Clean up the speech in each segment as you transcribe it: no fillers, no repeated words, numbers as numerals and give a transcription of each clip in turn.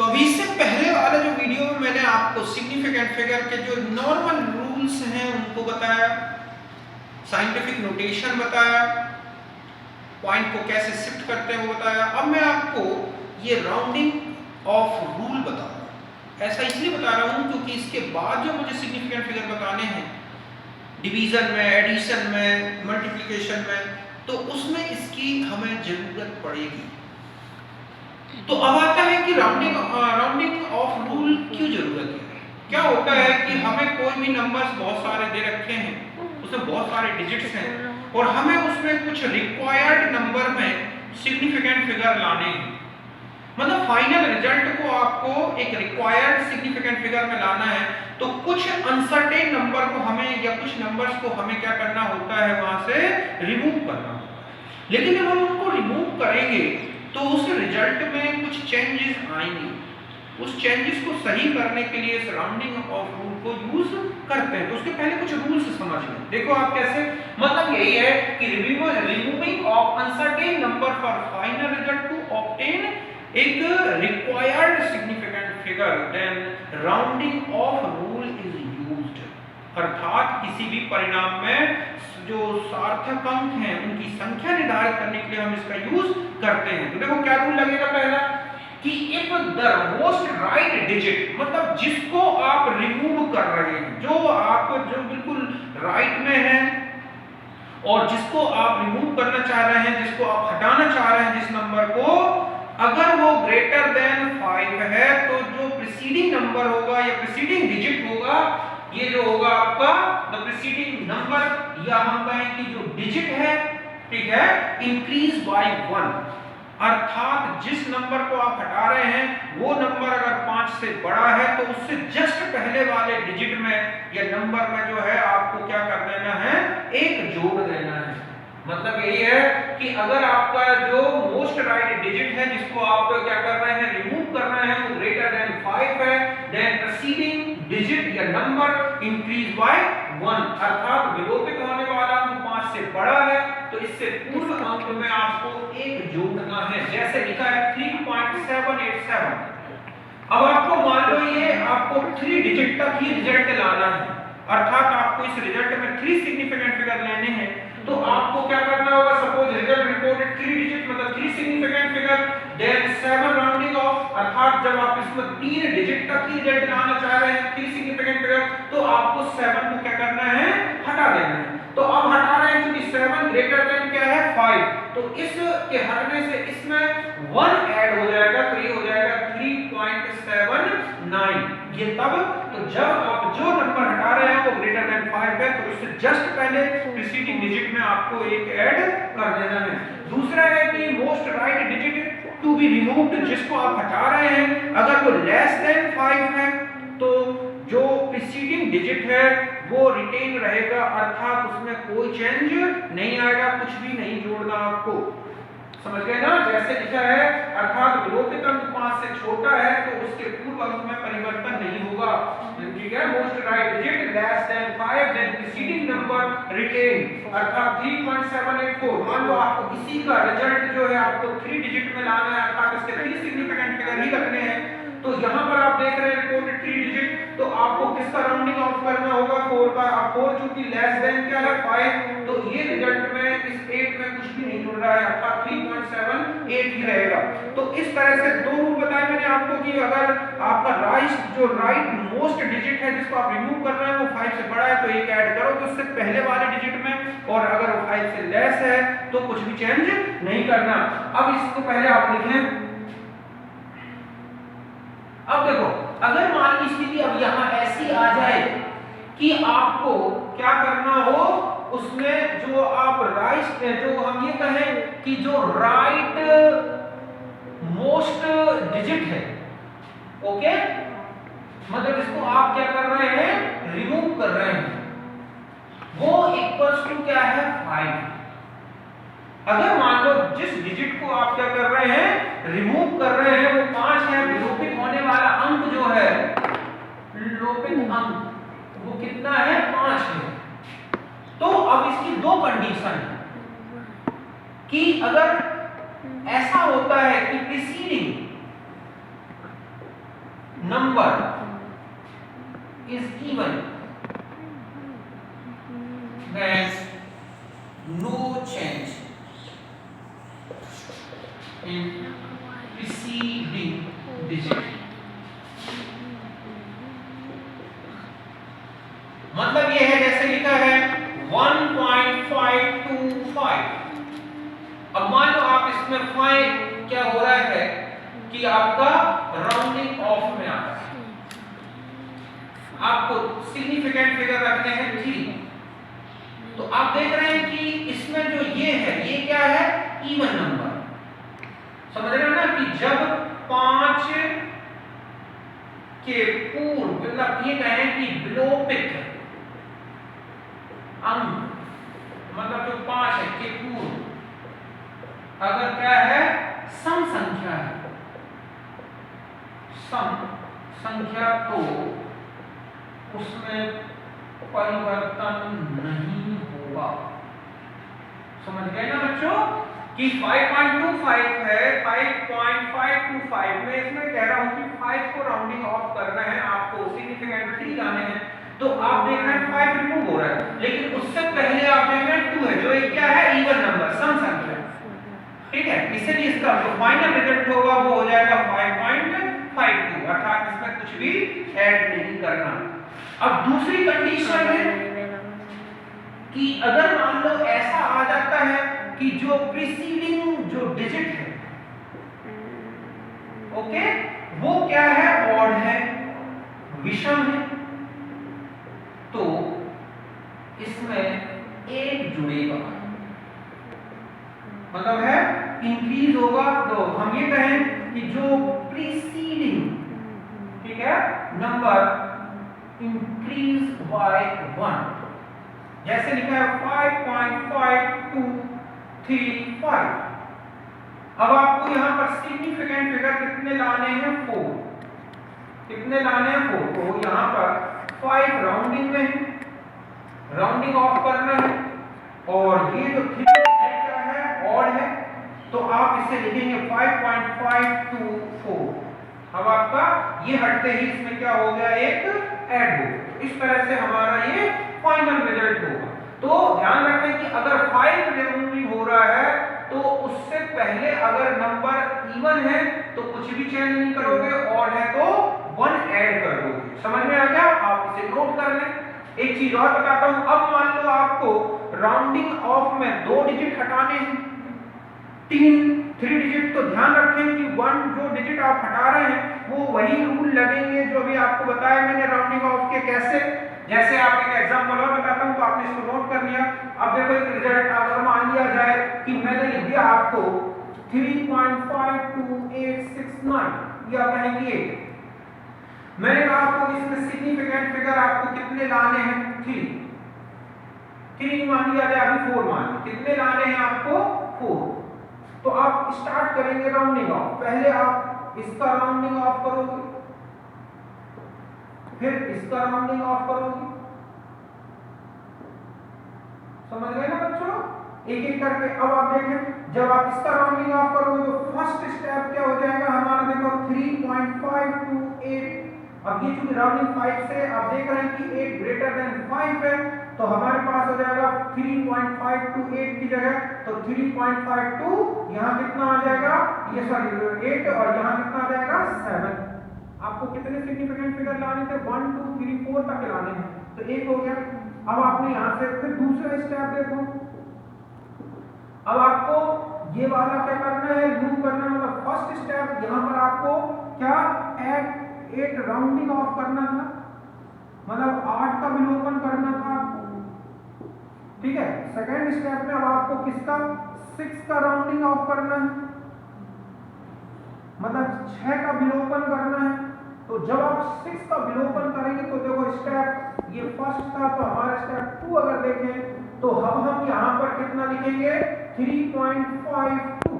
तो अभी इससे पहले वाला जो वीडियो में मैंने आपको सिग्निफिकेंट फिगर के जो नॉर्मल रूल्स हैं उनको बताया, साइंटिफिक नोटेशन बताया, पॉइंट को कैसे शिफ्ट करते हैं वो बताया। अब मैं आपको ये राउंडिंग ऑफ रूल बताऊंगा। ऐसा इसलिए बता रहा हूँ क्योंकि इसके बाद जो मुझे सिग्निफिकेंट फिगर बताने हैं डिवीजन में, एडिशन में, मल्टीप्लिकेशन में, तो उसमें इसकी हमें जरूरत पड़ेगी। तो अब आता है कि राउंडिंग ऑफ रूल क्यों जरूरत है। क्या होता है कि हमें कोई भी नंबर्स बहुत सारे दे रखे हैं, उसमें बहुत सारे डिजिट्स हैं और हमें उसमें कुछ रिक्वायर्ड नंबर में सिग्निफिकेंट फिगर लाने हैं। मतलब फाइनल रिजल्ट को आपको एक रिक्वायर्ड सिग्निफिकेंट फिगर में लाना है, तो कुछ अनसर्टेन नंबर को हमें या कुछ नंबर्स को हमें क्या करना होता है, वहां से रिमूव करना होता है। लेकिन जब हम उनको रिमूव करेंगे तो उस रिजल्ट में कुछ चेंजेस आएंगे। उस चेंजेस को सही करने के लिए सराउंडिंग ऑफ रूल को यूज करते हैं। तो उसके पहले कुछ रूल्स समझ लें। देखो आप कैसे, मतलब यही है कि removing of uncertain number for final result to obtain एक required significant figure, then rounding off rule is used. अर्थात किसी भी परिणाम में जो सार्थक अंक हैं उनकी संख्या निर्धारित करने के लिए हम इसका यूज करते हैं। तो देखो क्या रूल लगेगा पहला कि if the most right digit, मतलब जिसको आप रिमूव कर रहे हैं, जो बिल्कुल राइट में है और जिसको आप रिमूव करना चाह रहे हैं, जिसको आप हटाना चाह रहे हैं जिस नंबर को, अगर वो ग्रेटर देन 5 है तो जो प्रीसीडिंग नंबर होगा या प्रीसीडिंग डिजिट होगा, ये जो होगा आपका द प्रीसीडिंग नंबर या हम कहें कि जो डिजिट है, ठीक है, इंक्रीज बाय 1। अर्थात जिस नंबर को आप हटा रहे हैं वो नंबर अगर 5 से बड़ा है तो उससे जस्ट पहले वाले डिजिट में या नंबर में जो है आपको क्या कर देना है, एक जोड़ देना है। मतलब यही है कि अगर आपका जो मोस्ट राइट डिजिट है जिसको आप क्या कर रहे हैं, रिमूव कर रहे हैं, वो ग्रेटर देन 5 है, देन प्रीसीडिंग डिजिट या नंबर इंक्रीज बाय 1। अर्थात विलोपित होने वाला अंक 5 से बड़ा है तो इससे पूर्व अंक में आपको एक जोड़ना है। जैसे लिखा है 3.787। अब आपको मान लो ये आपको 3 डिजिट तक ही रिजल्ट लाना है, अर्थात आपको इस रिजल्ट में 3 सिग्निफिकेंट फिगर लेने हैं। तो आपको क्या करना होगा, सपोज रिजल्ट रिपोर्टेड 3 डिजिट मतलब 3 significant figure, then 7 rounding off, अर्थात जब आप इसमें 3 डिजिट तक ही रिजल्ट लाना चाह रहे हैं 3 सिग्निफिकेंट फिगर, तो आपको 7 को क्या करना है, हटा देना है। तो अब हटा रहे हैं क्योंकि 7 ग्रेटर देन क्या है, 5, तो इस के हटने से इसमें 1 ऐड हो जाएगा, तो ये हो जाएगा 3.79। ये तब, तो जब आप जो नंबर हटा रहे हैं वो ग्रेटर देन 5 है तो उससे जस्ट पहले प्रीसीडिंग डिजिट में आपको एक ऐड कर देना है। दूसरा है कि most right digit to be removed, जिसको आप हटा रहे हैं अगर वो लेस देन 5 है तो जो प्रीसीडिंग डिजिट है वो रिटेन रहेगा, अर्थात उसमें कोई चेंज नहीं आएगा, कुछ भी नहीं जोड़ना आपको। समझ गए ना, जैसे लिखा है, अर्थात विलोपित अंक 5 से छोटा है तो उसके पूर्व अंक में परिवर्तन नहीं होगा। ठीक है, most right digit less than 5, then preceding number retain, अर्थात 3.784। मान लो आपको इसी का रिजल्ट जो है आपको 3 डिजिट में लाना है, अर्थात इसके 3 सिग्निफिकेंट फिगर ही रखने हैं। तो यहाँ पर आप देख रहे हैं रिपोर्टेड 3 डिजिट, तो आपको किसका राउंडिंग ऑफ करना होगा, 4 का। अब 4 चूंकि लेस देन क्या है, 5, तो ये रिजल्ट में इस 8 में कुछ भी नहीं जुड़ रहा है, अर्थात 3.78 ही रहेगा। तो इस तरह से 2 रूल बताए मैंने आपको कि अगर आपका राइट मोस्ट डिजिट है जिसको आप रिमूव कर रहे हैं वो 5 से बड़ा है तो एक ऐड करो तो उससे पहले वाले डिजिट में, और अगर वो 5 से लेस है तो कुछ भी चेंज नहीं करना। अब इसको पहले आप लिखें। अब देखो, अगर मान की स्थिति अब यहां ऐसी आ जाए कि आपको क्या करना हो, उसमें जो आप राइट, जो हम ये कहें कि जो राइट मोस्ट डिजिट है, ओके, मतलब इसको आप क्या कर रहे हैं, रिमूव कर रहे हैं, वो इक्वल्स टू क्या है, 5। अगर मान लो जिस डिजिट को आप क्या कर रहे हैं, रिमूव कर रहे हैं, वो 5 है, विलोपित होने वाला अंक जो है, विलोपित अंक वो कितना है, 5 है। तो अब इसकी 2 कंडीशन है कि अगर ऐसा होता है कि preceding number is even, then no change in preceding digit. मतलब ये है जैसे लिखा है 1.525। अब मान लो आप इसमें फाइंड क्या हो रहा है कि आपका राउंडिंग ऑफ में आ रहा है, आपको सिग्निफिकेंट फिगर रखने हैं 3। तो आप देख रहे हैं कि इसमें जो ये है ये क्या है, इवन नंबर। समझ रहे हो ना कि जब 5 के पूर्व, मतलब ये कहें कि विलोपित अंक, मतलब जो 5 है के पूर्व अगर क्या है, सम संख्या है, सम संख्या, तो उसमें परिवर्तन नहीं होगा। समझ गए ना बच्चों कि 5.25 है, 5.525 में इसमें कह रहा हूं कि 5 को राउंडिंग ऑफ करना है, आपको सिग्निफिकेंट 3 लाने हैं। तो आप देख रहे हैं 5 रिमूव हो रहा है, लेकिन उससे पहले आप देख रहे हैं 2 है, जो एक क्या है, इवन नंबर, सम संख्या। ठीक है, इसलिए इसका जो फाइनल रिजल्ट होगा वो हो जाएगा 5.52, अर्थात इसमें कुछ भी ऐड नहीं करना। अब दूसरी कंडीशन है कि अगर मान लो ऐसा आ जाता है कि जो प्रीसीडिंग जो डिजिट है, ओके, वो क्या है, ऑड है, विषम है, तो इसमें 1 जुड़ेगा, मतलब है इंक्रीज होगा। तो हम ये कहें कि जो प्रीसीडिंग, ठीक है, नंबर इंक्रीज बाय 1, जैसे लिखा है 5.5235। अब आपको यहां पर सिग्निफिकेंट फिगर कितने लाने हैं, 4। कितने लाने हैं, 4। तो यहां पर 5 राउंडिंग में है, राउंडिंग ऑफ करना है, और ये जो 3 क्या है, ऑड है, तो आप इसे लिखेंगे 5.524। अब आपका ये हटते ही इसमें क्या हो गया, एक ऐड हो। इस तरह से हमारा ये फाइनल रिजल्ट होगा। तो ध्यान रखें कि अगर 5 रिमूविंग हो रहा है तो उससे पहले अगर नंबर इवन है तो कुछ भी चेंज नहीं करोगे, ऑड है तो 1 ऐड कर दोगे। समझ में आ गया, आप इसे नोट कर लें। एक चीज और बताता हूं, अब मान लो आपको राउंडिंग ऑफ में 2 डिजिट हटाने हैं, 3 डिजिट, तो ध्यान रखें कि 1 जो डिजिट आप हटा रहे हैं वो वही रूल लगेंगे जो अभी आपको बताया मैंने राउंडिंग ऑफ के। कैसे, जैसे आप एक एग्जांपल और बताता हूं, तो आपने इसको नोट कर लिया। अब देखो एक रिजल्ट अगर मान लिया जाए कि मैंने लिख दिया आपको 3.52869, या कहेंगे 8। मैंने कहा आपको इसमें सिग्निफिकेंट फिगर आपको कितने लाने हैं, 3 मान लिया जाए, अभी 4 मान, कितने लाने हैं आपको, 4। तो आप स्टार्ट करेंगे राउंडिंग ऑफ। पहले आप इसका राउंडिंग ऑफ करोगे, फिर इसका राउंडिंग ऑफ करोगे। समझ गए ना बच्चों, एक एक करके। अब आप देखें, जब आप इसका राउंडिंग ऑफ करोगे तो फर्स्ट स्टेप क्या हो जाएगा हमारा, देखो 3.528। अब ये चूंकि राउंडिंग 5 से आप देख रहे हैं कि 8 ग्रेटर देन 5 है, तो हमारे पास हो जाएगा 3.528 की जगह, तो 3.52, यहाँ कितना आ जाएगा, ये सॉरी 8, और यहाँ कितना आ जाएगा 7। आपको कितने सिग्निफिकेंट फिगर लाने थे, 1 2 3 4 तक लाने हैं, तो 1 हो गया। अब आपने यहाँ से फिर दूसरा स्टेप देखो, अब आपको ये वाला क्या करना है, लूप करना है। मतलब फर्स्ट स्टेप यहाँ पर आपको क्या ऐड 8 राउंडिंग ऑफ करना था, मतलब 8 का विलोपन करना था आपको, ठीक है। सेकेंड स्टेप में अब आपको किसका, 6 का राउंडिंग ऑफ करना है, मतलब 6 का विलोपन करना है। तो जब आप 6 का विलोपन करेंगे तो देखो स्टेप ये फर्स्ट था, तो हमारा स्टेप 2 अगर देखें तो हम यहाँ पर कितना लिखेंगे, 3.52,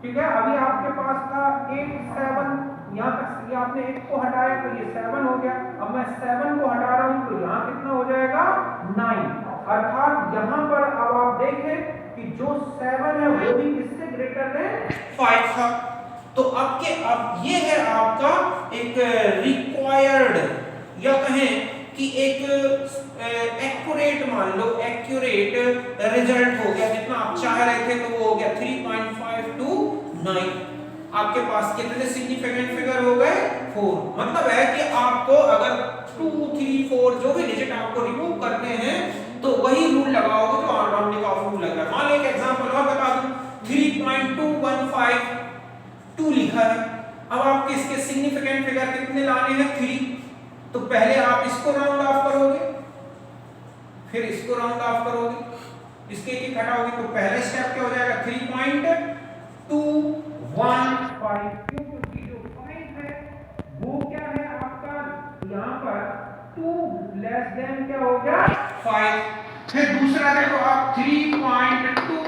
ठीक है। अभी आपके पास था 8 7, यहाँ तक ये आपने 8 को हटाया तो ये 7 हो गया। अब मैं 7 को हटा रहा हूँ तो यहाँ कितना हो जाएगा, 9। अर्थात यहाँ पर अब आप देखें कि जो 7 है वो भी किससे ग्रेटर देन 5 था। तो अब ये है आपका एक रिक्वायर्ड या कहें कि एक एक्यूरेट, मान लो एक्यूरेट रिजल्ट हो गया, जितना आप चाह रहे थे तो वो हो गया 3.529। आपके पास कितने सिग्निफिकेंट फिगर हो गए? 4। मतलब है कि आपको अगर 2, 3, 4 जो भी डिजिट आपको रिमूव करने हैं तो वही रूल लगाओगे जो राउंडिंग ऑफ रूल लग रहा है। मान लो एक एग्जांपल और बता दूं, 3.215 लिखा है। अब आपके इसके सिग्निफिकेंट फिगर कितने लाने हैं? 3। तो पहले आप इसको राउंड ऑफ करोगे, फिर इसको राउंड ऑफ करोगे, इसके एक घटाओगे, तो पहले स्टेप क्या हो जाएगा? 3.215, क्योंकि जो 5 है वो क्या है आपका यहाँ पर 2 लेस देन क्या हो गया? 5। फिर दूसरा देखो आप 3.2,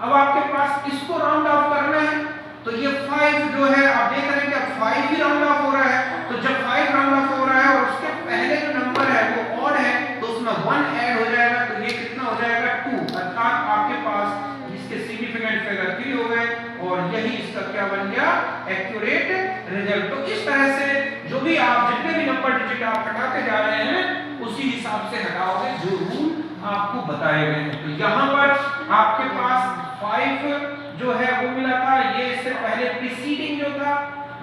अब आपके पास इसको राउंड ऑफ करना है तो ये 5 जो है आप देख रहे हैं कि अब 5 ही राउंड ऑफ हो रहा है। तो जब 5 राउंड ऑफ हो रहा है और उसके पहले जो नंबर है वो ऑड है तो उसमें 1 ऐड हो जाएगा, तो ये कितना हो जाएगा? 2। अर्थात आपके पास इसके सिग्निफिकेंट फिगर 3 हो गए और यही इसका क्या बन गया? Accurate result. तो इस तरह से जो भी आप जितने भी नंबर डिजिट आप हटाते जा रहे हैं उसी हिसाब से हटाओगे जो रूल आपको बताए गए हैं। तो यहाँ पर आपके पास 5 जो है वो मिला था, ये इससे पहले प्रीसीडिंग जो था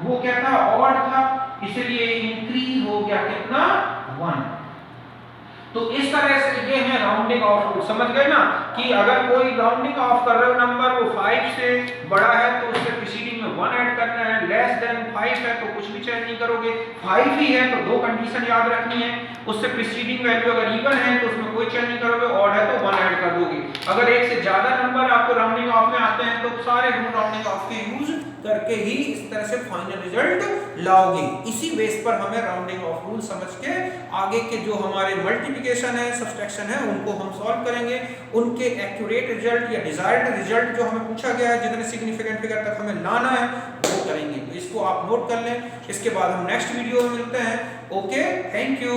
वो क्या था? ऑड था, इसलिए इंक्रीज हो गया कितना? 1। तो इस तरह से ये है राउंडिंग ऑफ रूल। समझ गए ना कि अगर कोई राउंडिंग ऑफ कर रहे हो नंबर वो 5 से बड़ा है तो उसके प्रीसीडिंग में 1 ऐड करना है, लेस देन 5 है तो कुछ भी चेंज नहीं करोगे, 5 ही है तो 2 कंडीशन याद रखनी है, उससे प्रीसीडिंग वैल्यू अगर इवन है तो उसमें कोई चेंज नहीं करोगे, ऑड है तो 1 ऐड कर दोगे। अगर एक से ज्यादा नंबर आपको राउंडिंग ऑफ में आते हैं तो सारे रूल राउंडिंग ऑफ के यूज करके ही इस तरह से फाइनल रिजल्ट लाओगे। इसी बेस पर हमें राउंडिंग ऑफ रूल समझ के आगे के जो हमारे मल्टीप्लिकेशन है, सब्सट्रैक्शन है, उनको हम सॉल्व करेंगे। उनके एक्यूरेट रिजल्ट या डिजायर्ड रिजल्ट जो हमें पूछा गया है, जितने सिग्निफिकेंट फिगर तक हमें लाना है वो करेंगे। तो इसको आप नोट कर लें। इसके बाद हम नेक्स्ट वीडियो में मिलते हैं। Okay, thank you.